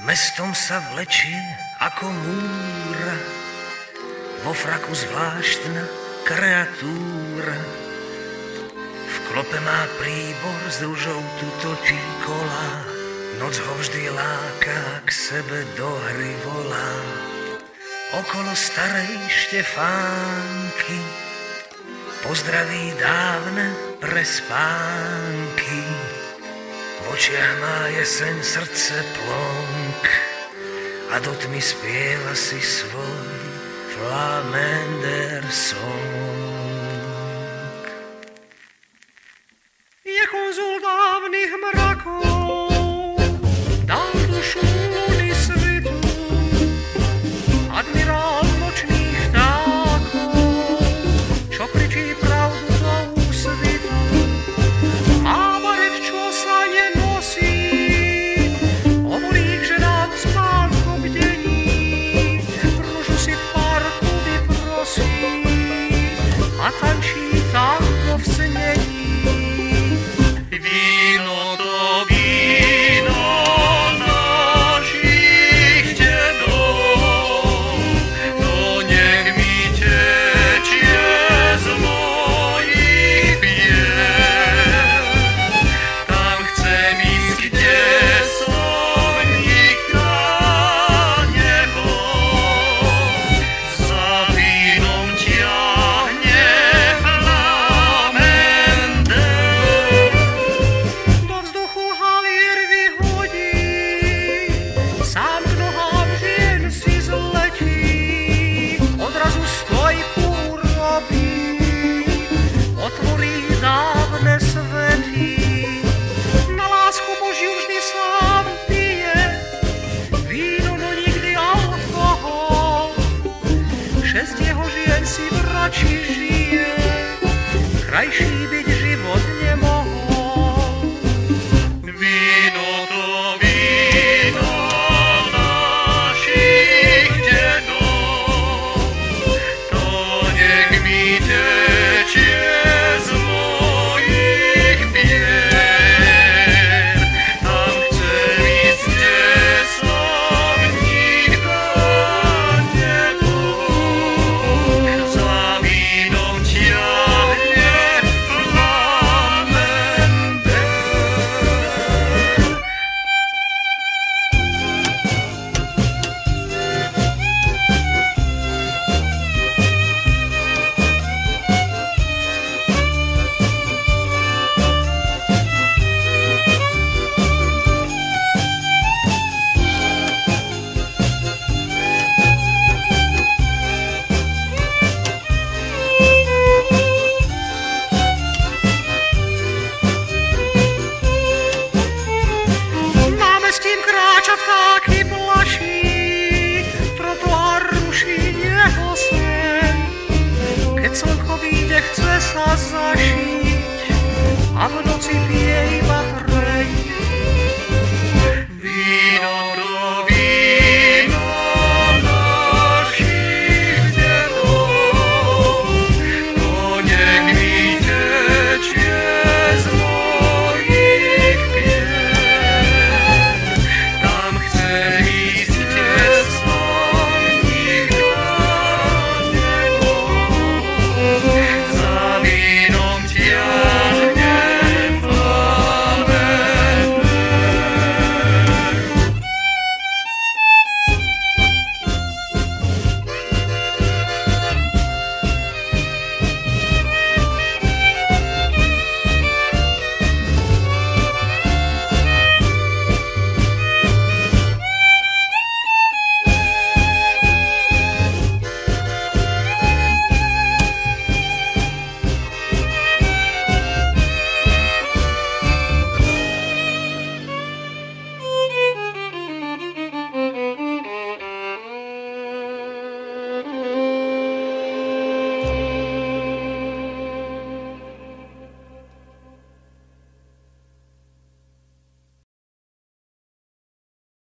Mestom sa vlečie ako múra, vo fraku zvláštna kreatúra. V klope má príbor, s rúžou tu točí kola, noc ho vždy láka, k sebe do hry volá. Okolo starej Štefánky pozdraví dávne prespánky. V očiach má jeseň srdce plonk a do tmy spieva si svoj Flamender song. Je konzul dávnych mrakov, dal dušu ľudí svitu, admirál nočných vtákov, čo kričí pravdu do úsvitu. Má barev, čo sa nenosí, ovolík, že nám spánko bdení, rúžu si v parku vyprosí a tančí tango v snení. Víno to víno našich dedov, to nech mi tečie z mojich pier. Tam chcem ísť, kde som nikto nebol, za vínom ťahne Flamender. Do vzduchu havír vyhodí, sám k nohám žien si zletí, odrazu stojku urobí, otvorí dávne svety. Na lásku Božiu vždy sám pije, víno no nikdy alkohol. 6 jeho žien si v rači žije, krajší byť život nemohol. Víno to víno našich dedov, to nech mi tečie z mojich pier. Tam chcem ísť, kde som nikto nebol, za vínom ťahne Flamender. Námestím kráča vtáky plaší, trotuár ruší jeho sen. Keď slnko vyjde, chce sa zašiť a v noci pije